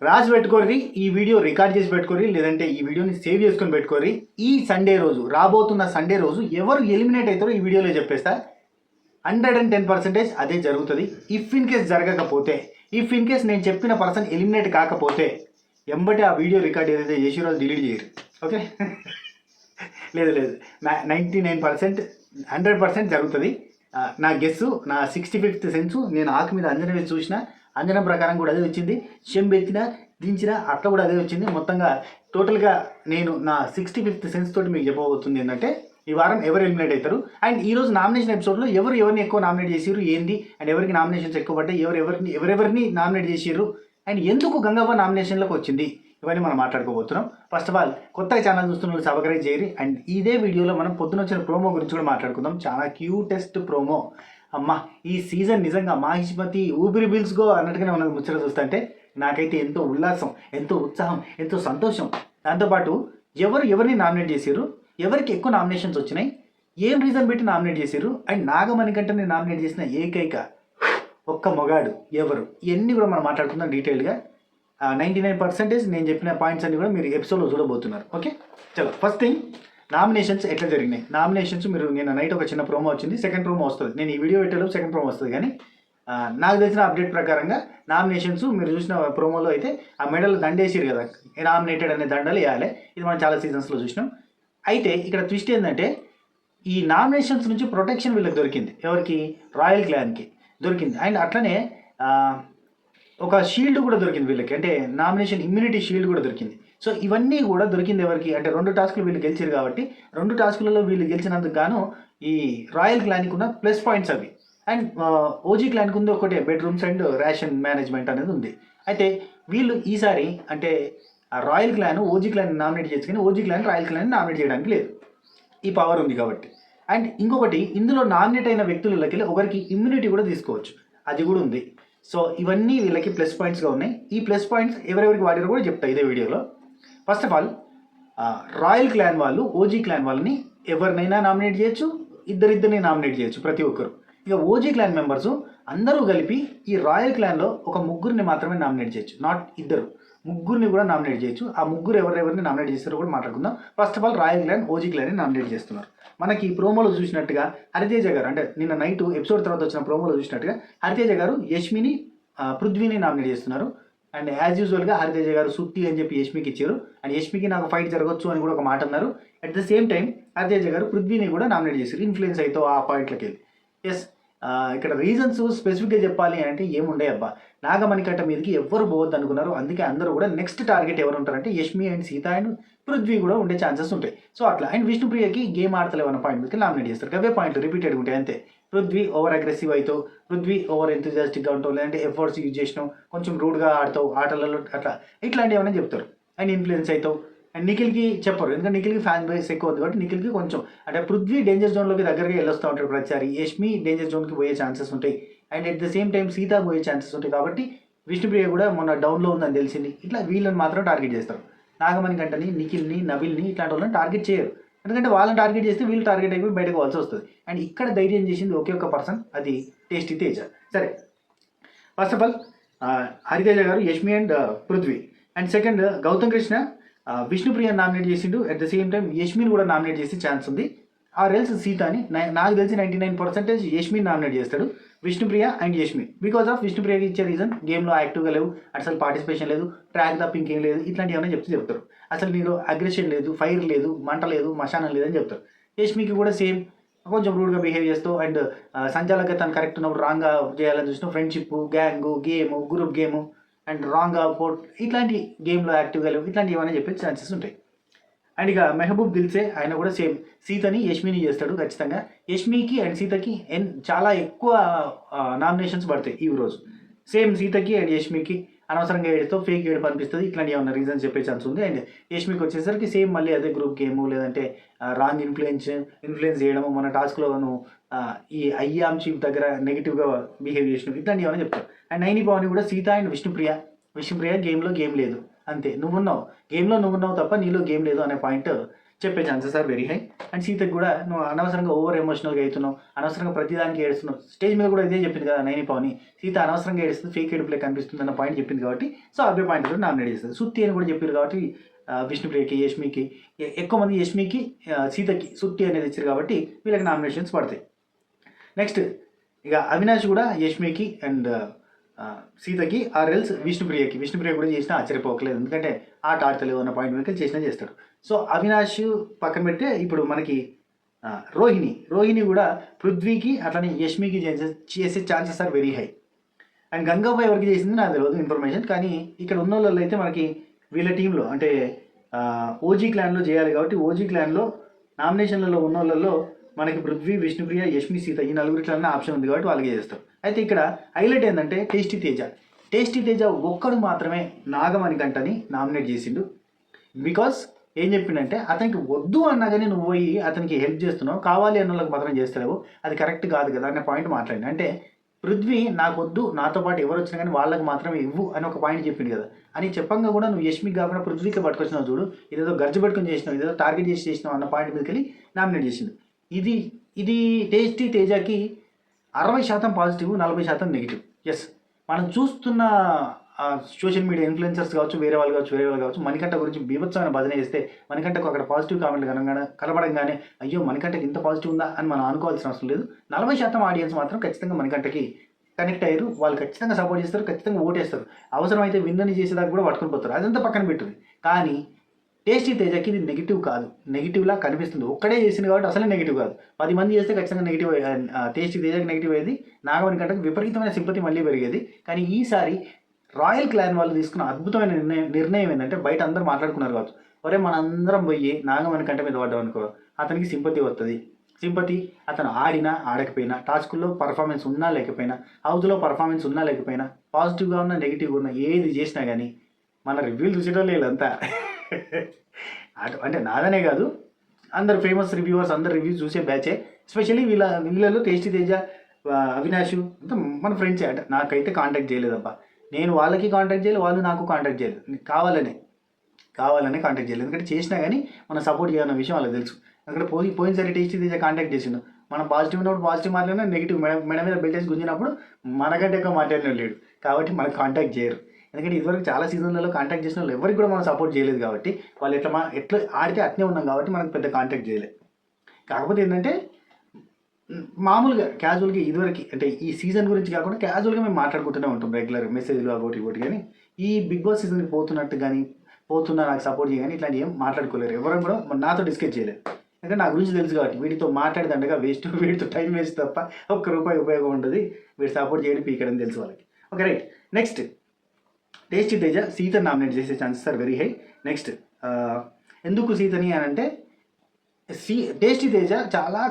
రాసి పెట్టుకోరి, ఈ video record చేసి పెట్టుకోరి, లేదంటే ఈ వీడియోని సేవ్ చేసుకొని పెట్టుకోరి. ఈ సండే రోజు, రాబోతున్న సండే రోజు ఎవరు ఎలిమినేట్ అవుతారో ఈ వీడియోలో చెప్పేస్తా. 110% అదే జరుగుతుంది. ఇఫ్ ఇన్ కేస్ జరగకపోతే, ఇఫ్ ఇన్ కేస్ నేను చెప్పిన పర్సన్ ఎలిమినేట్ కాకపోతే ఎంబటి ఆ వీడియో రికార్డ్ ఏదైతే చేసిరో అది డిలీట్ చేయరు. ఓకే. లేదు 99%, 100% జరుగుతుంది. నా గెస్సు, నా 65th సెన్స్. నేను ఆకు మీద అంజన వేసి చూసిన, అంజనం ప్రకారం కూడా అదే వచ్చింది. ఎత్తిన దించిన అట్లా కూడా అదే వచ్చింది. మొత్తంగా టోటల్గా నేను నా 65th సెన్స్ తోటి మీకు చెప్పబోతుంది ఏంటంటే ఈ వారం ఎవరు ఎలిమినేట్ అవుతారు, అండ్ ఈరోజు నామినేషన్ ఎపిసోడ్లో ఎవరిని ఎక్కువ నామినేట్ చేసిరు ఏంది, అండ్ ఎవరికి నామినేషన్స్ ఎక్కువ పడ్డాయి, ఎవరెవరిని నామినేట్ చేసిర్రు, అండ్ ఎందుకు గంగవ్వ నామినేషన్లోకి వచ్చింది, ఇవన్నీ మనం మాట్లాడుకోబోతున్నాం. ఫస్ట్ ఆఫ్ ఆల్ కొత్తగా ఛానల్ చూస్తున్న వాళ్ళు సబ్స్క్రైబ్ చేయరు. అండ్ ఇదే వీడియోలో మనం పొద్దున వచ్చిన ప్రోమో గురించి కూడా మాట్లాడుకుందాం. చాలా క్యూటెస్ట్ ప్రోమో. అమ్మ, ఈ సీజన్ నిజంగా మాహిష్మతి ఊపిరి బిల్స్గో అన్నట్టుగానే ఉన్నది. ముచ్చట చూస్తుంటే నాకైతే ఎంతో ఉల్లాసం, ఎంతో ఉత్సాహం, ఎంతో సంతోషం. దాంతోపాటు ఎవరిని నామినేట్ చేశారు, ఎవరికి ఎక్కువ నామినేషన్స్ వచ్చినాయి, ఏం రీజన్ పెట్టి నామినేట్ చేశారు, అండ్ నాగమణికంటని నామినేట్ చేసిన ఏకైక ఒక్క మొగాడు ఎవరు, ఇవన్నీ కూడా మనం మాట్లాడుకుందాం డీటెయిల్గా. 99% నేను చెప్పిన పాయింట్స్ అన్ని కూడా మీరు ఎపిసోడ్లో చూడబోతున్నారు. ఓకే, చలో. ఫస్ట్ థింగ్, నామినేషన్స్ ఎట్లా జరిగినాయి. నామినేషన్స్ మీరు నేను నైట్ ఒక చిన్న ప్రోమో వచ్చింది, సెకండ్ ప్రోమో వస్తుంది. నేను ఈ వీడియో పెట్టేలోపు సెకండ్ ప్రోమో వస్తుంది. కానీ నాకు తెలిసిన అప్డేట్ ప్రకారంగా నామినేషన్స్ మీరు చూసిన ప్రోమోలో అయితే ఆ మెడల్ దండేసిరు కదా, నామినేటెడ్ అనే దండలు వేయాలి. ఇది మనం చాలా సీజన్స్లో చూసినాం. అయితే ఇక్కడ ట్విస్ట్ ఏంటంటే ఈ నామినేషన్స్ నుంచి ప్రొటెక్షన్ వీళ్ళకి దొరికింది. ఎవరికి? రాయల్ క్లాన్కి దొరికింది. అండ్ అట్లనే ఒక షీల్డ్ కూడా దొరికింది వీళ్ళకి, అంటే నామినేషన్ ఇమ్యూనిటీ షీల్డ్ కూడా దొరికింది. సో ఇవన్నీ కూడా దొరికింది ఎవరికి అంటే 2 టాస్కులు వీళ్ళు గెలిచారు కాబట్టి 2 టాస్కులలో వీళ్ళు గెలిచినందుకు గాను ఈ రాయల్ క్లాన్కి ఉన్న ప్లస్ పాయింట్స్ అవి. అండ్ ఓజీ క్లాన్కి ఉంది ఒకటే, బెడ్రూమ్స్ అండ్ రేషన్ మేనేజ్మెంట్ అనేది ఉంది. అయితే వీళ్ళు ఈసారి అంటే royal clan OG clan nominate చేయొచ్చు, కానీ OG clan royal clan nominate చేయడానికి లేదు, ఈ పవర్ ఉంది కాబట్టి. అండ్ ఇంకొకటి, ఇందులో నామినేట్ అయిన వ్యక్తులకి ఒకరికి ఇమ్యూనిటీ కూడా తీసుకోవచ్చు, అది కూడా ఉంది. సో ఇవన్నీ వీళ్ళకి ప్లస్ పాయింట్స్గా ఉన్నాయి. ఈ ప్లస్ పాయింట్స్ ఎవరెవరికి వాడారో కూడా చెప్తా ఇదే వీడియోలో. First of all, royal clan వాళ్ళు ఓజీ క్లాన్ వాళ్ళని ఎవరినైనా నామినేట్ చేయొచ్చు, ఇద్దరిని నామినేట్ చేయొచ్చు ప్రతి ఒక్కరు. ఇక ఓజీ క్లాన్ మెంబర్స్ అందరూ కలిపి ఈ రాయల్ క్లాన్లో ఒక ముగ్గురిని మాత్రమే నామినేట్ చేయొచ్చు, నాట్ ఇద్దరు, ముగ్గురిని కూడా నామినేట్ చేయొచ్చు. ఆ ముగ్గురు ఎవరెవరిని నామినేట్ చేస్తారో కూడా మాట్లాడుకుందాం. First of all, royal clan OG క్లాన్ని నామినేట్ చేస్తున్నారు. మనకి ఈ ప్రోమోలో చూసినట్టుగా హరితేజ గారు, అంటే నిన్న నైట్ ఎపిసోడ్ తర్వాత వచ్చిన ప్రోమోలో చూసినట్టుగా హరితేజ గారు యష్మిని, పృథ్వీని నామినేట్ చేస్తున్నారు. అండ్ యాజ్ యూజువల్గా హరితేజ గారు సుత్తి అని చెప్పి యష్మికి ఇచ్చారు. అండ్ యష్మికి నాకు ఫైట్ జరగవచ్చు అని కూడా ఒక మాట అన్నారు. At the same time Hariteja గారు పృథ్వీని కూడా నామినేట్ చేశారు, ఇన్ఫ్లుయెన్స్ అయితే ఆ పాయింట్లకి వెళ్ళి. ఎస్, ఇక్కడ రీజన్స్ స్పెసిఫిక్గా చెప్పాలి అంటే ఏముండే అబ్బా, నాగమణికంట మీదకి ఎవరు పోవద్దు అనుకున్నారు. అందుకే అందరూ కూడా నెక్స్ట్ టార్గెట్ ఎవరు ఉంటారంటే యష్మి అండ్ సీత అండ్ పృథ్వీ కూడా ఉండే ఛాన్సెస్ ఉంటాయి. సో అట్లా. అండ్ విష్ణుప్రియకి గేమ్ ఆడతలేవు అన్న పాయింట్ మీదకి నామినేట్ చేస్తారు. అవే పాయింట్లు రిపీటెడ్గా ఉంటాయి అంతే. పృథ్వీ ఓవర్ అగ్రెసివ్ అవుతావు, పృథ్వీ ఓవర్ ఎంతూజియాస్టిక్గా ఉంటావు, లేదంటే ఎఫర్ట్స్ యూజ్ చేసినావు, కొంచెం రూడ్గా ఆడతావు ఆటలలో, అట్లా ఇట్లాంటివి ఏమైనా చెప్తారు. అండ్ ఇన్ఫ్లుయెన్స్ అవుతావు. అండ్ నిఖిల్కి చెప్పరు, ఎందుకంటే నిఖిల్కి ఫ్యాన్ బేస్ ఎక్కువ ఉంది కాబట్టి నిఖిల్కి కొంచెం అంటే పృథ్వీ డేంజర్ జోన్లోకి దగ్గరగా వెళ్ళొస్తూ ఉంటాడు ప్రతిసారి, యష్మి డేంజర్ జోన్కి పోయే ఛాన్సెస్ ఉంటాయి. And at the same time Sita పోయే ఛాన్సెస్ ఉంటాయి. కాబట్టి విష్ణుప్రియ కూడా మొన్న డౌన్లో ఉందని తెలిసింది. ఇట్లా వీళ్ళని మాత్రం టార్గెట్ చేస్తారు. నాగమణికంటని, నిఖిల్ని, నబిల్ని ఇట్లాంటి వాళ్ళని టార్గెట్ చేయరు, ఎందుకంటే వాళ్ళని టార్గెట్ చేస్తే వీళ్ళు టార్గెట్ అయిపోయి బయటకు పోవాల్సి వస్తుంది. అండ్ ఇక్కడ ధైర్యం చేసింది ఒకే ఒక పర్సన్, అది టేస్టీ తేజ. సరే, ఫస్ట్ ఆఫ్ ఆల్ హరితేజ గారు Yashmi and Prithvi. And second, Gautam Krishna Vishnupriya nominate చేసిండు. అట్ ద సేమ్ టైం యష్మిని కూడా నామినేట్ చేసే ఛాన్స్ ఉంది. ఆర్ ఎల్స్ సీతాని, నాకు తెలిసి 99% యష్మిని నామినేట్ చేస్తాడు, Vishnupriya and Yashmi. Because of విష్ణుప్రియకి ఇచ్చే రీజన్ గేమ్లో యాక్టివ్గా లేవు, అసలు పార్టిసిపేషన్ లేదు, ట్రాక్ తప్ప ఇంకేం లేదు, ఇట్లాంటివి ఏమైనా చెప్తారు. అసలు నీలో అగ్రెషన్ లేదు, ఫైర్ లేదు, మంట లేదు, మశానం లేదని చెప్తారు. యష్మికి కూడా సేమ్, కొంచెం రూడ్గా బిహేవ్ చేస్తూ అండ్ సంచాలక తను కరెక్ట్ ఉన్నప్పుడు రాంగ్గా చేయాలని చూసిన friendship, gang, game, group game and రాంగ్గా పోర్ట్, ఇట్లాంటి గేమ్లో యాక్టివ్గా లేవు, ఇట్లాంటివి ఏమైనా చెప్పే ఛాన్సెస్ ఉంటాయి. అండ్ ఇక మెహబూబ్ దిల్సే, ఆయన కూడా సేమ్ సీతని యష్మిని చేస్తాడు ఖచ్చితంగా. యష్మికి అండ్ సీతకి చాలా ఎక్కువ నామినేషన్స్ పడతాయి ఈ రోజు. సేమ్ సీతకి అండ్ యష్మికి అనవసరంగా ఏడుతో ఫేక్ ఏడుపు అనిపిస్తుంది, ఇట్లాంటి ఏమన్నా రీజన్స్ చెప్పే ఛాన్స్ ఉంది. అండ్ యష్మికి వచ్చేసరికి సేమ్ మళ్ళీ అదే గ్రూప్ గేము, లేదంటే రాంగ్ ఇన్ఫ్లుయెన్స్ చేయడము, మన టాస్క్లో ఈ అయ్యామ్ చీఫ్ దగ్గర నెగిటివ్గా బిహేవ్ చేసినవి, ఇట్లాంటివి ఏమైనా చెప్తారు. అండ్ నైని పవన్ కూడా సీత అండ్ విష్ణుప్రియ గేమ్లో గేమ్ లేదు, అంతే, గేమ్లో నువ్వున్నావు తప్ప నీలో గేమ్ లేదు అనే పాయింట్ చెప్పే chances are very high. And సీతకి కూడా నువ్వు అనవసరంగా ఓవర్ ఎమోషనల్గా అవుతున్నావు, అనవసరంగా ప్రతిదానికి ఏడుస్తున్నావు. స్టేజ్ మీద కూడా ఇదే చెప్పింది కదా నైని పవని, సీత అనవసరంగా ఏడుస్తుంది, ఫేక్ ఏడుపులే కనిపిస్తుంది అన్న పాయింట్ చెప్పింది కాబట్టి సో అవే పాయింట్ కూడా నామినేట్ చేస్తుంది. సుత్తి అని కూడా చెప్పారు కాబట్టి విష్ణుప్రియకి, యష్మికి, ఎక్కువ మంది యష్మికి, సీతకి సుత్తి అనేది ఇచ్చారు కాబట్టి వీళ్ళకి నామినేషన్స్ పడతాయి. నెక్స్ట్ ఇక అవినాష్ కూడా యష్మికి అండ్ సీతకి ఆర్ఎల్స్ విష్ణుప్రియ కూడా చేసినా ఆశ్చర్యపోకలేదు, ఎందుకంటే ఆట ఆడతలేవు అన్న పాయింట్ వెనక చేసినా చేస్తాడు. సో అవినాష్ పక్కన పెడితే ఇప్పుడు మనకి రోహిణి కూడా పృథ్వీకి అట్లనే యష్మికి చేసే chances are very high. And Gangavva ఎవరికి చేసింది నాకు తెలియదు ఇన్ఫర్మేషన్, కానీ ఇక్కడ ఉన్న వాళ్ళు అయితే మనకి వీళ్ళ టీంలో అంటే ఓజీ క్లాన్లో చేయాలి కాబట్టి ఓజీ క్లాన్లో నామినేషన్లలో ఉన్న వాళ్ళలో మనకి పృథ్వీ, విష్ణుప్రియ, యష్మి, సీత ఈ నలుగురిట్లనే ఆప్షన్ ఉంది కాబట్టి వాళ్ళకి చేస్తారు. అయితే ఇక్కడ హైలైట్ ఏంటంటే టేస్టీ తేజ ఒక్కడు మాత్రమే నాగమణికంటని నామినేట్ చేసిండు. బికాస్ ఏం చెప్పిండంటే అతనికి వద్దు అన్నా కానీ నువ్వు పోయి అతనికి హెల్ప్ చేస్తున్నావు, కావాలి అన్న వాళ్ళకి మాత్రం చేస్తలేవు, అది కరెక్ట్ కాదు కదా అనే పాయింట్ మాట్లాడింది. అంటే పృథ్వీ నాకు వద్దు, నాతో పాటు ఎవరు వచ్చినా కానీ వాళ్ళకి మాత్రమే ఇవ్వు అని ఒక పాయింట్ చెప్పింది కదా. అని చెప్పంగా కూడా నువ్వు యష్మికి కాకుండా పృథ్వీకి పట్టుకొచ్చినావు చూడు, ఇదేదో గర్జు పెట్టుకుని చేసినావు, ఇదేదో టార్గెట్ చేసినావు అన్న పాయింట్ మీదకి వెళ్ళి నామినేట్ చేసింది. ఇది టేస్టీ తేజకి 60% పాజిటివ్, 40% నెగిటివ్. ఎస్, మనం చూస్తున్న సోషల్ మీడియా ఇన్ఫ్లుయెన్సర్స్ కావచ్చు, వేరే వాళ్ళు కావచ్చు మణికంఠ గురించి బీభత్సమైన భజన చేస్తే మణికంఠకు అక్కడ పాజిటివ్ కామెంట్ కనబడంగానే అయ్యో మణికంఠకి ఇంత పాజిటివ్ ఉందా అని మనం అనుకోవాల్సిన అవసరం లేదు. 40% ఆడియన్స్ మాత్రం ఖచ్చితంగా మణికంఠకి కనెక్ట్ అయ్యారు, వాళ్ళు ఖచ్చితంగా సపోర్ట్ చేస్తారు, ఖచ్చితంగా ఓటేస్తారు, అవసరమైతే విన్నని చేసేదాకా కూడా పట్టుకొని పోతారు, అదంతా పక్కన పెట్టుది. కానీ టేస్టీ తేజకి ఇది నెగిటివ్ కాదు, నెగిటివ్లా కనిపిస్తుంది. ఒక్కడే చేసింది కాబట్టి అసలే నెగిటివ్ కాదు, 10 మంది చేస్తే ఖచ్చితంగా నెగిటివ్. టేస్టీ తేజకి నెగిటివ్ అయ్యేది, నాగమణికంఠకి విపరీతమైన సింపతి మళ్ళీ పెరిగేది. కానీ ఈసారి రాయల్ క్లాన్ వాళ్ళు తీసుకున్న అద్భుతమైన నిర్ణయం ఏంటంటే బయట అందరూ మాట్లాడుకున్నారు కావచ్చు, ఒరే మనందరం పోయి నాగమణికంఠ మీద పడ్డాం అనుకో అతనికి సింపతి వస్తుంది. సింపతి అతను ఆడినా ఆడకపోయినా, టాస్కుల్లో పర్ఫార్మెన్స్ ఉన్నా లేకపోయినా, హౌస్లో పర్ఫార్మెన్స్ ఉన్నా లేకపోయినా, పాజిటివ్గా ఉన్నా నెగిటివ్గా ఉన్నా ఏది చేసినా కానీ మన రివ్యూలు చూసేటోళ్ళు వీళ్ళంతా అంటే నాదనే కాదు, అందరు ఫేమస్ రివ్యూవర్స్ అందరు రివ్యూస్ చూసే బ్యాచే. ఎస్పెషల్లీ వీళ్ళలో టేస్టీ తేజ, అవినాష్ అంతా మన ఫ్రెండ్సే. అంటే నాకైతే కాంటాక్ట్ చేయలేదబ్బా, నేను వాళ్ళకి కాంటాక్ట్ చేయలేదు, వాళ్ళు నాకు కాంటాక్ట్ చేయలేదు, కావాలనే కాంటాక్ట్ చేయలేదు. ఎందుకంటే చేసినా కానీ మనం సపోర్ట్ చేయాలన్న విషయం వాళ్ళకి తెలుసు. ఎందుకంటే పోయినసారి టేస్టీ తేజ కాంటాక్ట్ చేసిండు, మనం పాజిటివ్ ఉన్నప్పుడు పాజిటివ్ మాట్లాడినా, నెగిటివ్ మెడ మీద బెల్టేసి గుంజినప్పుడు మనకంటే ఎక్కువ మాట్లాడిన లేడు కాబట్టి మనకు కాంటాక్ట్ చేయరు. ఎందుకంటే ఇదివరకు చాలా సీజన్లలో కాంటాక్ట్ చేసిన వాళ్ళు ఎవరికి కూడా మనం సపోర్ట్ చేయలేదు కాబట్టి, వాళ్ళు ఎట్లా ఆడితే అట్నే ఉన్నాం కాబట్టి మనకు పెద్ద కాంటాక్ట్ చేయలేదు. కాకపోతే ఏంటంటే మామూలుగా క్యాజువల్గా ఇదివరకు అంటే ఈ సీజన్ గురించి కాకుండా క్యాజువల్గా మేము మాట్లాడుకుంటూనే ఉంటాం రెగ్యులర్ మెసేజ్లు అబౌట్ ఇబౌట్. కానీ ఈ బిగ్ బాస్ సీజన్కి పోతున్నట్టు కానీ నాకు సపోర్ట్ చేయగాని ఇట్లాంటి ఏం మాట్లాడుకోలేరు, ఎవరు కూడా నాతో డిస్కస్ చేయలేదు. ఎందుకంటే నా గురించి తెలుసు కాబట్టి వీటితో మాట్లాడేదండగా వేస్ట్, వీటితో టైం వేస్ట్ తప్ప ₹1 ఉపయోగం ఉంటుంది, వీటి సపోర్ట్ చేయడం పీకడం తెలుసు వాళ్ళకి. Okay right. Next tasty Teja సీతని నామినేట్ చేసే chances are very high. Next ఎందుకు సీతని అని అంటే టేస్టీ తేజ చాలా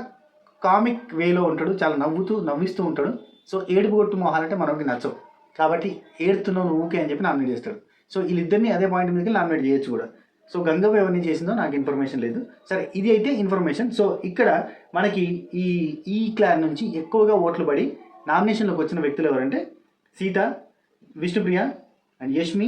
కామిక్ వేలో ఉంటాడు, చాలా నవ్విస్తూ ఉంటాడు. సో ఏడుపు కొట్టు మొహాలంటే మనకి నచ్చవు కాబట్టి ఏడుతున్నావు నువ్వుకే అని చెప్పి నామినేట్ చేస్తాడు. సో వీళ్ళిద్దరిని అదే పాయింట్ మీదకి నామినేట్ చేయొచ్చు కూడా. సో గంగవ్వ ఎవరిని చేసిందో నాకు ఇన్ఫర్మేషన్ లేదు, సరే ఇది అయితే ఇన్ఫర్మేషన్. సో ఇక్కడ మనకి ఈ క్లాన్ నుంచి ఎక్కువగా ఓట్లు పడి నామినేషన్లోకి వచ్చిన వ్యక్తులు ఎవరంటే సీత, విష్ణుప్రియ అండ్ యష్మి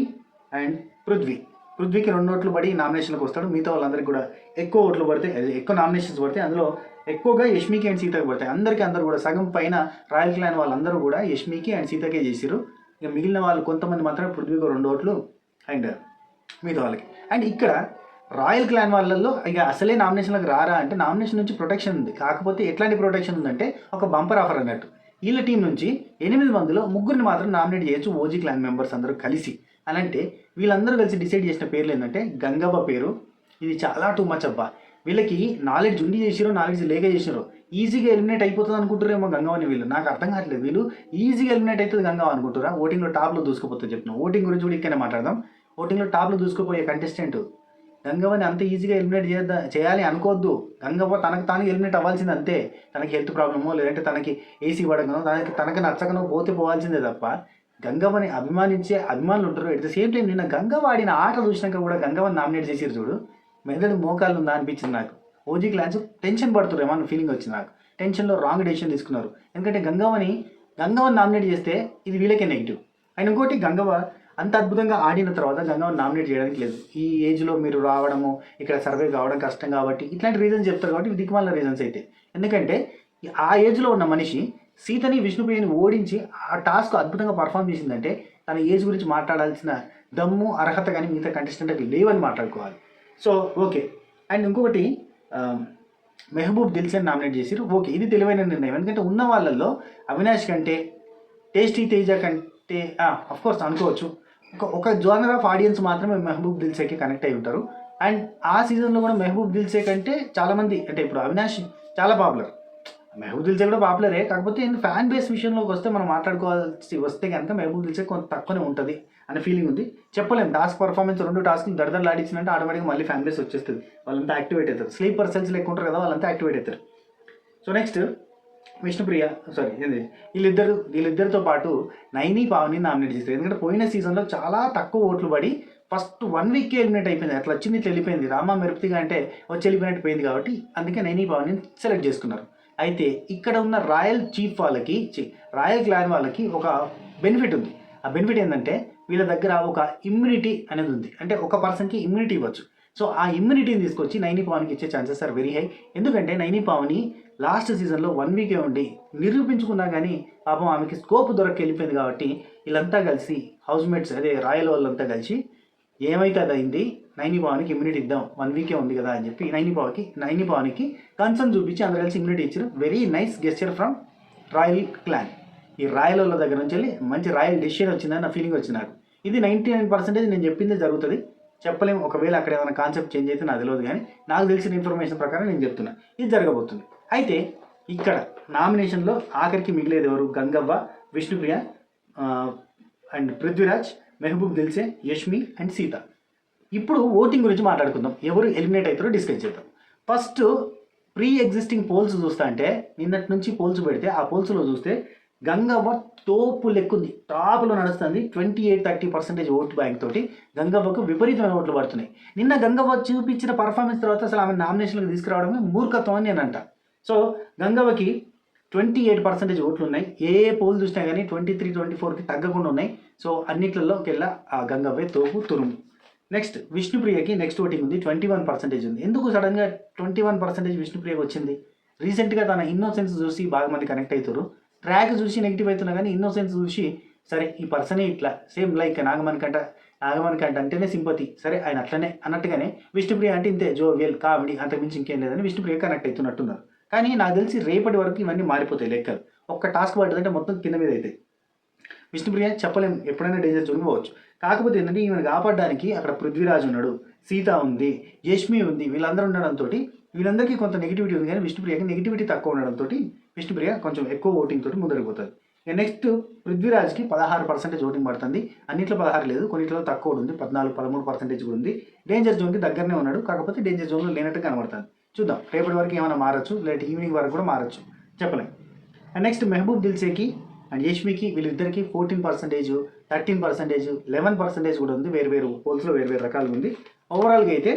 అండ్ పృథ్వీకి 2 ఓట్లు పడి నామినేషన్లోకి వస్తాడు. మిగతా వాళ్ళందరికీ కూడా ఎక్కువ ఓట్లు పడితే, ఎక్కువ నామినేషన్స్ పడితే అందులో ఎక్కువగా యష్మికి అండ్ సీతకి పడతాయి. అందరూ కూడా సగం పైన రాయల్ క్లాన్ వాళ్ళందరూ కూడా యష్మికి అండ్ సీతకే చేసారు. ఇక మిగిలిన వాళ్ళు కొంతమంది మాత్రమే పృథ్వీకి 2 ఓట్లు అండ్ మిగతా వాళ్ళకి. అండ్ ఇక్కడ రాయల్ క్లాన్ వాళ్ళల్లో ఇక అసలే నామినేషన్లకు రారా అంటే నామినేషన్ నుంచి ప్రొటెక్షన్ ఉంది. కాకపోతే ఎట్లాంటి ప్రొటెక్షన్ ఉందంటే ఒక బంపర్ ఆఫర్ అన్నట్టు. వీళ్ళ టీం నుంచి 8 మందిలో 3 మాత్రం నామినేట్ చేయొచ్చు ఓజీ క్లాన్ మెంబర్స్ అందరూ కలిసి. అని అంటే వీళ్ళందరూ కలిసి డిసైడ్ చేసిన పేర్లు ఏంటంటే గంగవ్వ పేరు, ఇది చాలా టూ మచ్ అబ్బా. వీళ్ళకి నాలెడ్జ్ ఉండి చేసిరో నాలెడ్జ్ లేక చేసిరో ఈజీగా ఎలిమినేట్ అయిపోతుంది అనుకుంటారేమో గంగవ్వని. వీళ్ళు నాకు అర్థం కావట్లేదు, వీళ్ళు ఈజీగా ఎలిమినేట్ అవుతుంది గంగవ్వ అనుకుంటారా? ఓటింగ్లో టాప్లో దూసుకుపోతుంది చెప్తున్నాం. ఓటింగ్ గురించి కూడా ఇక్కడనే మాట్లాడదాం. ఓటింగ్లో టాప్లో దూసుకుపోయే కంటెస్టెంట్ గంగవ్వని అంత ఈజీగా ఎలిమినేట్ చేయాలి అనుకోవద్దు. గంగవ్వ తాను ఎలిమినేట్ అవ్వాల్సింది అంతే. తనకి హెల్త్ ప్రాబ్లమో లేదంటే తనకి ఏసీ పడకనో తనకి నచ్చకనో పోవాల్సిందే తప్ప గంగవ్వని అభిమానించే అభిమానులు ఉంటారు. ఎట్ ద సేమ్ టైం నిన్న గంగవ్వ ఆడిన ఆట చూసినాక కూడా గంగవ్వని నామినేట్ చేసిరు చూడు, మెదడు మోకాలు ఉందా అనిపించింది నాకు. ఓజీ క్లాన్స్ టెన్షన్ పడుతున్నారు ఏమన్నా ఫీలింగ్ వచ్చింది నాకు. టెన్షన్లో రాంగ్ డెసిషన్ తీసుకున్నారు. ఎందుకంటే గంగవ్వని నామినేట్ చేస్తే ఇది వీళ్ళకే నెగిటివ్. అండ్ ఇంకోటి గంగవ్వ అంత అద్భుతంగా ఆడిన తర్వాత గంగవ్వని నామినేట్ చేయడానికి లేదు. ఈ ఏజ్లో మీరు రావడము, ఇక్కడ సర్వే కావడం కష్టం కాబట్టి ఇట్లాంటి రీజన్స్ చెప్తారు కాబట్టి ఇవి దిక్కుమాలిన రీజన్స్ అయితే. ఎందుకంటే ఆ ఏజ్లో ఉన్న మనిషి సీతని విష్ణుప్రియని ఓడించి ఆ టాస్క్ అద్భుతంగా పర్ఫామ్ చేసిందంటే తన ఏజ్ గురించి మాట్లాడాల్సిన దమ్ము అర్హత కానీ మిగతా కంటెస్టెంట్కి లేవని మాట్లాడుకోవాలి. So okay. అండ్ ఇంకొకటి మెహబూబ్ దిల్సేని నామినేట్ చేసిరు. ఓకే, ఇది తెలివైన నిర్ణయం. ఎందుకంటే ఉన్న వాళ్ళల్లో అవినాష్ కంటే, టేస్టీ తేజ కంటే అఫ్కోర్స్ అనుకోవచ్చు ఒక జోనర్ ఆఫ్ ఆడియన్స్ మాత్రమే మెహబూబ్ దిల్సేకి కనెక్ట్ అయి ఉంటారు. అండ్ ఆ సీజన్లో కూడా మెహబూబ్ దిల్సే కంటే చాలామంది, అంటే ఇప్పుడు అవినాష్ చాలా పాపులర్, మెహబూబ్ దిల్సే కూడా పాపులరే. కాకపోతే ఫ్యాన్ బేస్ విషయంలోకి వస్తే మనం మాట్లాడుకోవాల్సి వస్తే కనుక మెహబూబ్ దిల్సే కొంత తక్కువనే ఉంటుంది అనే ఫీలింగ్ ఉంది. చెప్పలేము, టాస్క్ పర్ఫార్మెన్స్ 2 టాస్క్లు దడదడలాడించినంటే ఆటోమేటిక్గా మళ్ళీ ఫ్యాన్ బేస్ వచ్చేస్తుంది, వాళ్ళంతా యాక్టివేట్ అవుతారు. స్లీపర్ సెల్స్ లెక్క ఉంటారు కదా, వాళ్ళంతా యాక్టివేట్ అవుతారు. సో నెక్స్ట్ విష్ణుప్రియ, వీళ్ళిద్దరితో పాటు నైని పావని నామినేట్ చేస్తారు. ఎందుకంటే పోయిన సీజన్లో చాలా తక్కువ ఓట్లు పడి ఫస్ట్ 1 వీక్కే ఎలిమినేట్ అయిపోయింది. అట్లా వచ్చింది ఇట్లా వెళ్ళిపోయింది, రామా మెరుపుతిగా అంటే వచ్చి వెళ్ళిపోయినట్టు పోయింది. కాబట్టి అందుకే నైని పావని సెలెక్ట్ చేసుకున్నారు. అయితే ఇక్కడ ఉన్న రాయల్ చీఫ్ వాళ్ళకి, రాయల్ క్లాన్ వాళ్ళకి ఒక బెనిఫిట్ ఉంది. ఆ బెనిఫిట్ ఏంటంటే వీళ్ళ దగ్గర ఒక ఇమ్యూనిటీ అనేది ఉంది. అంటే ఒక పర్సన్కి ఇమ్యూనిటీ ఇవ్వచ్చు. సో ఆ ఇమ్యూనిటీని తీసుకొచ్చి నైని పావనికి ఇచ్చే ఛాన్సెస్ ఆర్ వెరీ హై. ఎందుకంటే నైని పావని లాస్ట్ సీజన్లో 1 వీకే ఉండి నిరూపించుకున్నా కానీ పాపం ఆమెకి స్కోప్ దొరక్క వెళ్ళిపోయింది. కాబట్టి వీళ్ళంతా కలిసి హౌస్మేట్స్, అదే రాయల్ వాళ్ళంతా కలిసి ఏమైతే అది అయింది, నైని పావనికి ఇమ్యూనిటీ ఇద్దాం, 1 వీకే ఉంది కదా అని చెప్పి నైని పావనికి కన్సర్న్ చూపించి అందరు కలిసి ఇమ్యూనిటీ ఇచ్చారు. Very nice gesture from royal clan. ఈ రాయల్ వాళ్ళ దగ్గర నుంచి వెళ్ళి మంచి రాయల్ డెసిషన్ వచ్చిందని నా ఫీలింగ్ వచ్చింది నాకు. ఇది 99% నేను చెప్పిందే జరుగుతుంది. చెప్పలేము, ఒకవేళ అక్కడ ఏమైనా కాన్సెప్ట్ చేంజ్ అయితే నాకు తెలియదు, కానీ నాకు తెలిసిన ఇన్ఫర్మేషన్ ప్రకారం నేను చెప్తున్నా ఇది జరగబోతుంది. అయితే ఇక్కడ నామినేషన్లో ఆఖరికి మిగిలేది ఎవరు? Gangavva, Vishnupriya and Prithviraj, Mehaboob Dilse, Yashmi and Seetha. ఇప్పుడు ఓటింగ్ గురించి మాట్లాడుకుందాం. ఎవరు ఎలిమినేట్ అవుతారో డిస్కస్ చేద్దాం. ఫస్ట్ ప్రీ ఎగ్జిస్టింగ్ పోల్స్ చూస్తా అంటే నిన్నటి నుంచి పోల్స్ పెడితే ఆ పోల్స్లో చూస్తే గంగవ్వ తోపు లెక్కుంది, టాప్లో నడుస్తుంది. 28-30% ఓటు బ్యాంక్ తోటి గంగవ్వకు విపరీతమైన ఓట్లు పడుతున్నాయి. నిన్న గంగవ్వ చూపించిన పర్ఫార్మెన్స్ తర్వాత అసలు ఆమె నామినేషన్లకు తీసుకురావడమే మూర్ఖత్వం అని నేను అంట. సో గంగవ్వకి 28% ఓట్లు ఉన్నాయి. ఏ పోల్ చూసినా కానీ 23-24కి తగ్గకుండా ఉన్నాయి. సో అన్నిట్లలోకెల్లా ఆ గంగవ్వే తోపు తురుము. నెక్స్ట్ విష్ణుప్రియకి నెక్స్ట్ ఓటింగ్ ఉంది, 21% ఉంది. ఎందుకు సడన్గా 21% విష్ణుప్రియకి వచ్చింది? రీసెంట్గా తన ఇన్నోసెన్స్ చూసి బాగా మంది కనెక్ట్ అవుతారు. ట్రాక్ చూసి నెగిటివ్ అవుతున్నా కానీ ఇన్నోసెన్స్ చూసి సరే ఈ పర్సనే ఇట్లా సేమ్ లైక్ నాగమణి కంట అంటేనే సింపతి, సరే ఆయన అట్లనే అన్నట్టుగానే విష్ణుప్రియ అంటే ఇంతే జోవియల్ కామెడీ, అంతకుమించి ఇంకేం లేదని విష్ణుప్రియ కనెక్ట్ అవుతున్నట్టున్నారు. కానీ నాకు తెలిసి రేపటి వరకు ఇవన్నీ మారిపోతాయి లెక్కలు. ఒక్క టాస్క్ పడ్డదంటే మొత్తం కింద మీద అవుతాయి. విష్ణుప్రియ చెప్పలేం, ఎప్పుడైనా డేంజర్ జోన్కి పోవచ్చు. కాకపోతే ఏంటంటే ఈమెను కాపాడడానికి అక్కడ పృథ్వీరాజ్ ఉన్నాడు, సీత ఉంది, యష్మి ఉంది, వీళ్ళందరూ ఉండడంతో వీళ్ళందరికీ కొంత నెగిటివిటీ ఉంది. కానీ విష్ణుప్రియకి నెగిటివిటీ తక్కువ ఉండడంతో విష్ణుప్రియ కొంచెం ఎక్కువ ఓటింగ్ తోటి ముందరికి పోతుంది. ఇక నెక్స్ట్ పృథ్వీరాజ్కి 16% ఓటింగ్ పడుతుంది. అన్నింటిలో 16 లేదు, కొన్నింటిలో తక్కువ ఉంది, 14-13% కూడా ఉంది. డేంజర్ జోన్కి దగ్గరనే ఉన్నాడు, కాకపోతే డేంజర్ జోన్లో లేనట్టు కనబడుతుంది. చూద్దాం రేపటి వరకు ఏమైనా మారచ్చు, లేట్ ఈవినింగ్ వరకు కూడా మారచ్చు, చెప్పలేం. అండ్ నెక్స్ట్ మెహబూబ్ దిల్సేకి అండ్ యష్మికి వీళ్ళిద్దరికి 14%, 13%, 11% కూడా ఉంది. వేరు పోల్స్లో వేరు రకాలుగా ఉంది. ఓవరాల్గా అయితే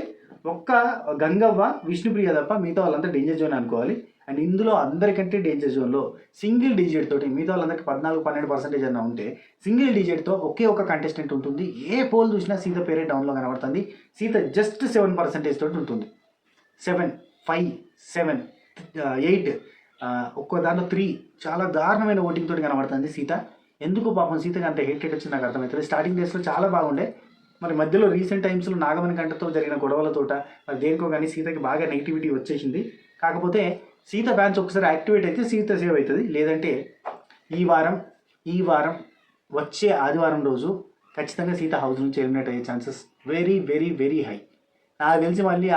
ఒక్క గంగవ్వ, విష్ణుప్రియ తప్ప మిగతా వాళ్ళంతా డేంజర్ జోన్ అనుకోవాలి. అండ్ ఇందులో అందరికంటే డేంజర్ జోన్లో సింగిల్ డిజిట్ తోటి మిగతా వాళ్ళందరికీ 14-12% అన్న ఉంటే సింగిల్ డిజిట్తో ఒకే ఒక కంటెస్టెంట్ ఉంటుంది. ఏ పోల్ చూసినా సీత పేరే డౌన్లో కనబడుతుంది. సీత జస్ట్ 7% తోటి ఉంటుంది. 7, 5, 7, 8, ఒక్కో దాంట్లో 3 చాలా దారుణమైన ఓటింగ్ తోటి కనబడుతుంది సీత. ఎందుకు పాపం సీతకి అంత హేటెడ్ వచ్చింది నాకు అర్థమవుతుంది. స్టార్టింగ్ డేస్లో చాలా బాగుండే, మరి మధ్యలో రీసెంట్ టైమ్స్లో నాగమణి కంటతో జరిగిన గొడవలతోట మరి దేనికో కానీ సీతకి బాగా నెగిటివిటీ వచ్చేసింది. కాకపోతే సీత ఫ్యాన్స్ ఒకసారి యాక్టివేట్ అయితే సీత సేవ్ అవుతుంది. లేదంటే ఈ వారం వచ్చే ఆదివారం రోజు ఖచ్చితంగా సీత హౌస్ నుంచి ఎలిమినేట్ అయ్యే ఛాన్సెస్ వెరీ హై. నాకు తెలిసి మళ్ళీ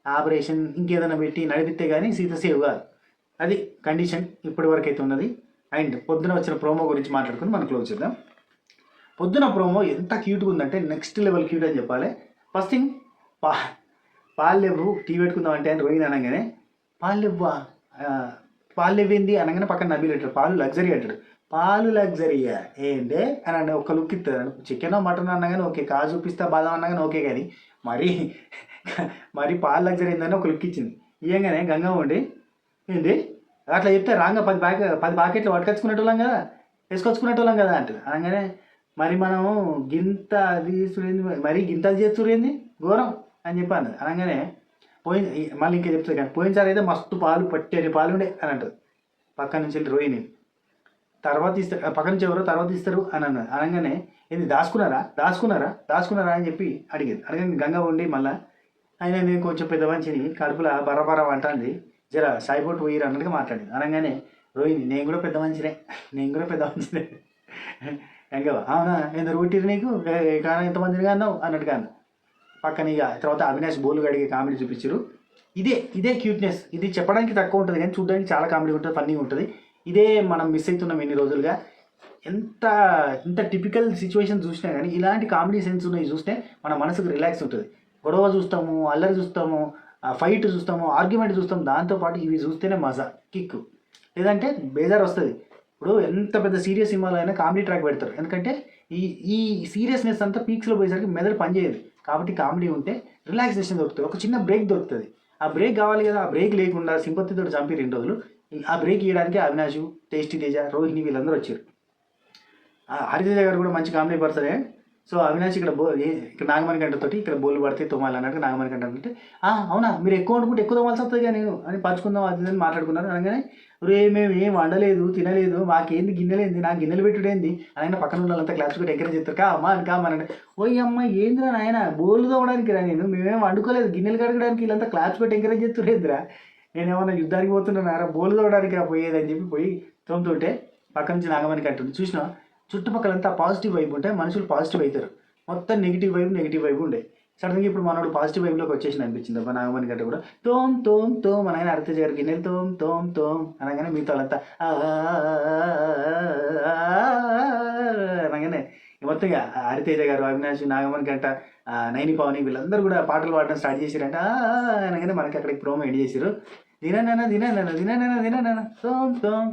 ఆపరేషన్ ఇంకేదైనా పెట్టి నడిపితే కానీ సీత సేవ్ కాదు. అది కండిషన్ ఇప్పటి వరకు అయితే ఉన్నది. అండ్ పొద్దున వచ్చిన ప్రోమో గురించి మాట్లాడుకుని మనం క్లోజ్ చేద్దాం. పొద్దున ప్రోమో ఎంత క్యూట్గా ఉందంటే నెక్స్ట్ లెవెల్ క్యూట్ అని చెప్పాలి. ఫస్ట్ థింగ్ పాలు లేవు టీ పెట్టుకుందామంటే అని రోహిణి అనగానే పాలు లేవింది అనగానే పక్కన నబీలు అంటాడు పాలు లగ్జరీ అంటాడు. పాలు లగ్జరీయా ఏంటే అని అంటే ఒక లుక్ ఇస్తుంది. చికెన్ మటన్ అన్నగానే ఓకే, కాజు పిస్తా బాదం అన్నగానే ఓకే, కానీ మరి పాలు లగ్జరీ ఏందని ఒక లుక్ ఇచ్చింది. ఇయ్యంగానే గంగమ్మ ఉండి ఏంటి అట్లా చెప్తే రాంగా 10 ప్యాకెట్లు పట్టుకొచ్చుకునేటోళ్ళం కదా, వేసుకొచ్చుకునేటోళ్ళం కదా అంటుంది. అనగానే మరి మనం గింత అది చూడండి, మరి గింత అది చేస్తురేంది ఘోరం అని చెప్పాను. అనగానే మళ్ళీ ఇంకా చెప్తుంది కానీ పోయినసారి అయితే మస్తు పాలు పట్టేది పాలు ఉండే అని అంటారు. పక్క నుంచి వెళ్ళి రోహిణి తర్వాత ఇస్తారు, పక్క నుంచి ఎవరో తర్వాత ఇస్తారు అని అన్నారు. అనగానే ఏంది దాచుకున్నారా అని చెప్పి అడిగేది. అడిగింది గంగ ఉండి మళ్ళీ ఆయన నేను కొంచెం పెద్ద మనిషిని కడుపులో బర్రబర్ర అంటుంది, జర సాయిపోటు పోయిరు అన్నట్టుగా మాట్లాడింది. అనగానే రోహిణి నేను కూడా పెద్ద మనిషినే గంగవ అవునా ఎందరు పుట్టిరు నీకు కానీ ఎంతమందిని అన్నావు అన్నట్టుగా అన్న. పక్కన ఇక తర్వాత అవినాష్ బోలు గడిగే కామెడీ చూపించారు. ఇదే క్యూట్నెస్. ఇది చెప్పడానికి తక్కువ ఉంటుంది కానీ చూడడానికి చాలా కామెడీ ఉంటుంది, ఫన్నీగా ఉంటుంది. ఇదే మనం మిస్ అవుతున్నాం ఎన్ని రోజులుగా. ఎంత టిపికల్ సిచ్యువేషన్ చూసినా కానీ ఇలాంటి కామెడీ సెన్స్ ఉన్నాయి చూస్తే మన మనసుకు రిలాక్స్ ఉంటుంది. గొడవ చూస్తాము, అల్లరి చూస్తాము, ఫైట్ చూస్తాము, ఆర్గ్యుమెంట్ చూస్తాము. దాంతోపాటు ఇవి చూస్తేనే మజా, కిక్కు. లేదంటే బేజారు వస్తుంది. ఇప్పుడు ఎంత పెద్ద సీరియస్ సినిమాలో అయినా కామెడీ ట్రాక్ పెడతారు, ఎందుకంటే ఈ సీరియస్నెస్ అంతా పీక్స్లో పోయేసరికి మెదడు పనిచేయదు. కాబట్టి కామెడీ ఉంటే రిలాక్సేషన్ దొరుకుతుంది, ఒక చిన్న బ్రేక్ దొరుకుతుంది. ఆ బ్రేక్ కావాలి కదా, ఆ బ్రేక్ లేకుండా సింపతితో చంపి 2 రోజులు. ఆ బ్రేక్ ఇవ్వడానికి అవినాష్, టేస్టీ తేజ, రోహిణి వీళ్ళందరూ వచ్చారు. హరితేజ గారు కూడా మంచి కామెడీ పర్సనే. సో అవినాష్ ఇక్కడ నాగమణి గంటతోటి ఇక్కడ బోలు పడితే తోమాలి అన్నట్టు నాగమణి గంట అంటే అవునా మీరు ఎక్కువ అనుకుంటే ఎక్కువ తోమాల్సి వస్తుంది కానీ నేను అని పంచుకుందాం అది అని మాట్లాడుకున్నారు. అనగానే మేము ఏం వండలేదు తినలేదు, మాకేంది గిన్నెలేంది, నాకు గిన్నెలు పెట్టుడేంది అని పక్కన ఉన్న వాళ్ళంతా క్లాస్ కూడా ఎంకరేజ్ చేస్తారు. కామనంటే ఓయ్ అమ్మ ఏందిరా నాయన బోలు తోమడానికి రా, మేమేం వండుకోలేదు, గిన్నెలు కడగడానికి వీళ్ళంతా క్లాస్ పెట్టి ఎంకరేజ్ చేస్తురేందిరా, నేనేమన్నా యుద్ధానికి పోతున్నారా, బోలు తోమడానికి పోయేది అని చెప్పి పోయి తోముతుంటే పక్క నుంచి నాగమణికి అంటుంది. చూసినా చుట్టుపక్కలంతా పాజిటివ్ వైబ్ ఉంటాయి, మనుషులు పాజిటివ్ అవుతారు. మొత్తం నెగిటివ్ వైబ్ ఉండే. సడన్గా ఇప్పుడు మనోడు పాజిటివ్ వైబ్లోకి వచ్చేసి అనిపించింది. అబ్బా నాగమణి గంట కూడా తోమ్ అనగానే హరితేజ గారు గిన్నెలు తోమ్ అనగానే మిగతా వాళ్ళంతా అనగానే మొత్తంగా హరితేజ గారు, అవినాష్, నాగమణి గంట, నైని పవని వీళ్ళందరూ కూడా పాటలు పాడడం స్టార్ట్ చేశారంట. అనగానే మనకి అక్కడికి ప్రోమో ఎండ్ చేశారు. దినా తోమ్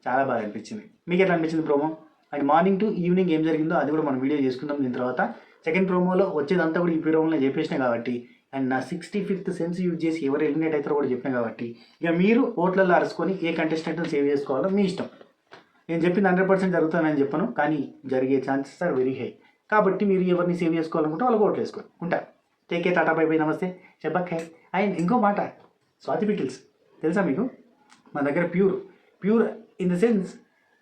చాలా బాగా అనిపించింది. మీకు ఎట్లా అనిపించింది promo? And morning to evening ఏం జరిగిందో అది కూడా మనం వీడియో చేసుకుందాం. దీని తర్వాత సెకండ్ ప్రోమోలో వచ్చేదంతా కూడా ఈ ప్రోమోలో చెప్పేసినా కాబట్టి, అండ్ నా 65th సెన్స్ యూజ్ చేసి ఎవరు ఎలిమినేట్ అవుతారో కూడా చెప్పినా కాబట్టి, ఇక మీరు ఓట్లలో అరుచుకొని ఏ కంటెస్టెంట్ని సేవ్ చేసుకోవాలో మీ ఇష్టం. నేను చెప్పింది 100% జరుగుతుందని చెప్పను, కానీ జరిగే ఛాన్సెస్ ఆర్ వెరీ హై. కాబట్టి మీరు ఎవరిని సేవ్ చేసుకోవాలనుకుంటే వాళ్ళకి ఓట్లు వేసుకోండి. ఉంటా. టేకే టాటా బై బై నమస్తే చెప్పక్ హై. అండ్ ఇంకో మాట, స్వాతి పికిల్స్ తెలుసా మీకు? మన దగ్గర ప్యూర్ ఇన్ ద సెన్స్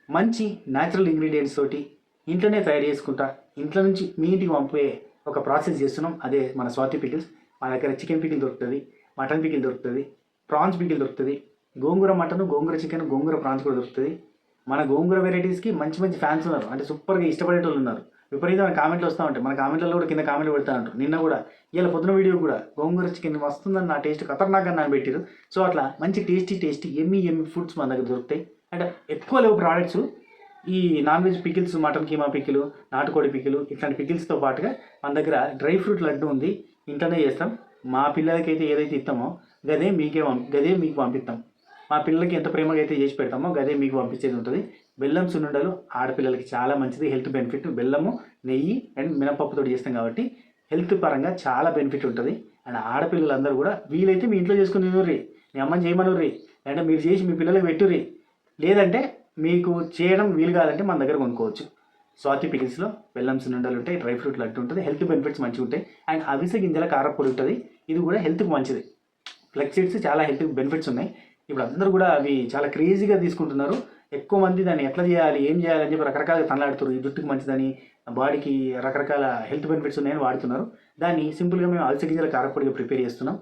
మంచి న్యాచురల్ ఇంగ్రీడియంట్స్ తోటి ఇంట్లోనే తయారు చేసుకుంటా, ఇంట్లో నుంచి మీ ఇంటికి పంపే ఒక ప్రాసెస్ చేస్తున్నాం. అదే మన స్వాతి పికిల్స్. మా దగ్గర చికెన్ పికిల్ దొరుకుతుంది, మటన్ పికిల్ దొరుకుతుంది, ప్రాన్స్ పికిల్ దొరుకుతుంది, గోంగూర మటన్, గోంగూర చికెన్, గోంగూర ప్రాన్స్ కూడా దొరుకుతుంది. మన గోంగూర వెరైటీస్కి మంచి ఫ్యాన్స్ ఉన్నారు, అంటే సూపర్గా ఇష్టపడేటోళ్ళు ఉన్నారు. విపరీతమైన కామెంట్లు వస్తూ ఉంటాయి. మన కామెంట్లలో కూడా కింద కామెంట్లు పెడతా ఉంటారు. నిన్న కూడా ఇలా పొద్దున వీడియో కూడా గోంగూర చికెన్ వస్తుందని నా టేస్ట్ ఖతర్నాక్ అని అని పెట్టారు. సో అట్లా మంచి టేస్టీ ఎమ్మీ ఫుడ్స్ మన దగ్గర దొరుకుతాయి. అంటే ఎక్కువ లేవు ప్రోడక్ట్స్. ఈ non veg pickles, mutton keema pickle, నాటుకోడి పికిలు, ఇట్లాంటి పికిల్స్తో పాటుగా మన దగ్గర డ్రై ఫ్రూట్ లడ్డు ఉంది, ఇంట్లోనే చేస్తాం. మా పిల్లలకైతే ఏదైతే ఇస్తామో గదే మీకు పంపిస్తాం. మా పిల్లలకి ఎంత ప్రేమగా అయితే చేసి పెడతామో గదే మీకు పంపించేది ఉంటుంది. బెల్లం సున్నుండలు ఆడపిల్లలకి చాలా మంచిది, హెల్త్ బెనిఫిట్. బెల్లము, నెయ్యి అండ్ మినపప్పుతో చేస్తాం కాబట్టి హెల్త్ పరంగా చాలా బెనిఫిట్ ఉంటుంది. అండ్ ఆడపిల్లలందరూ కూడా వీలైతే మీ ఇంట్లో చేసుకుని తినుర్రి, మీ అమ్మని చేయమనుర్రి, అంటే మీరు చేసి మీ పిల్లలకి పెట్టుర్రి. లేదంటే మీకు చేయడం వీలు కాదంటే మన దగ్గర కొనుక్కోవచ్చు. స్వాతి పికిల్స్లో బెల్లం సున్నుండలు ఉంటాయి, డ్రై ఫ్రూట్ లడ్డు ఉంటుంది, హెల్త్ బెనిఫిట్స్ మంచిగా ఉంటాయి. అండ్ అవిసె గింజల కారపొడి ఉంటుంది, ఇది కూడా హెల్త్కి మంచిది. ఫ్లెక్స్ సీడ్స్ చాలా హెల్త్ బెనిఫిట్స్ ఉన్నాయి. ఇప్పుడు అందరూ కూడా అవి చాలా క్రేజీగా తీసుకుంటున్నారు. ఎక్కువ మంది దాన్ని ఎట్లా చేయాలి, ఏం చేయాలని చెప్పి రకరకాలుగా తనలాడుతారు. ఈ జుట్టుకు మంచిదని, బాడీకి రకరకాల హెల్త్ బెనిఫిట్స్ ఉన్నాయని వాడుతున్నారు. దాన్ని సింపుల్గా మేము అవిసె గింజల కారపొడిగా ప్రిపేర్ చేస్తున్నాం.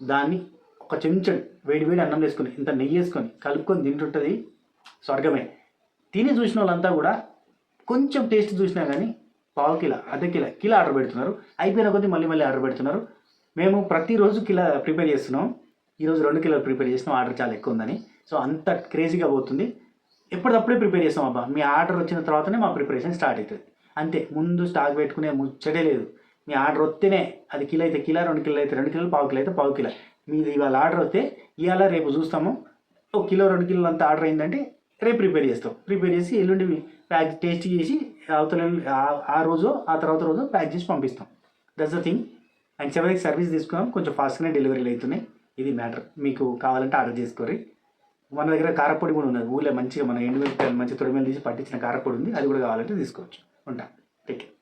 దాన్ని ఒక చెంచడు వేడి అన్నం వేసుకొని ఇంత నెయ్యి వేసుకొని కలుపుకొని తింటుంటుంది, స్వర్గమే. తిని చూసిన వాళ్ళంతా కూడా కొంచెం టేస్ట్ చూసినా కానీ పావు కిలో, అర్ధ కిలో ఆర్డర్ పెడుతున్నారు. అయిపోయిన కొద్దీ మళ్ళీ ఆర్డర్ పెడుతున్నారు. మేము ప్రతిరోజు కిలో ప్రిపేర్ చేస్తున్నాం. ఈరోజు 2 కిలోలు ప్రిపేర్ చేస్తున్నాం, ఆర్డర్ చాలా ఎక్కువ ఉందని. సో అంత క్రేజీగా పోతుంది. ఎప్పటికప్పుడే ప్రిపేర్ చేస్తాం. అబ్బా మీ ఆర్డర్ వచ్చిన తర్వాతనే మా ప్రిపరేషన్ స్టార్ట్ అవుతుంది. అంతే, ముందు స్టాక్ పెట్టుకునే ముచ్చటే లేదు. మీ ఆర్డర్ వస్తేనే అది కిలో అయితే కిలో, 2 కిలోలు అయితే 2 కిలోలు, పావు కిలో అయితే పావు కిలో. మీది ఇవాళ ఆర్డర్ వస్తే ఇవాళ రేపు చూస్తాము. 1 కిలో 2 కిలోలు అంతా ఆర్డర్ అయిందంటే రేపు ప్రిపేర్ చేస్తాం. ప్రిపేర్ చేసి ఎల్లుండి ప్యాక్ టేస్ట్ చేసి అవతల ఆ రోజు ఆ తర్వాత రోజు ప్యాక్ చేసి పంపిస్తాం. That's the thing. అండ్ చివరికి సర్వీస్ తీసుకున్నాం, కొంచెం ఫాస్ట్గానే డెలివరీలు అవుతున్నాయి. ఇది మ్యాటర్. మీకు కావాలంటే ఆర్డర్ చేసుకోరి. మన దగ్గర కారపొడి కూడా ఉన్నది. ఊళ్ళో మంచిగా మన ఎండుమిరపకాయలు మంచి తొడిమేలు తీసి పట్టించిన కారపొడి ఉంది, అది కూడా కావాలంటే తీసుకోవచ్చు. ఉంటా. Take care.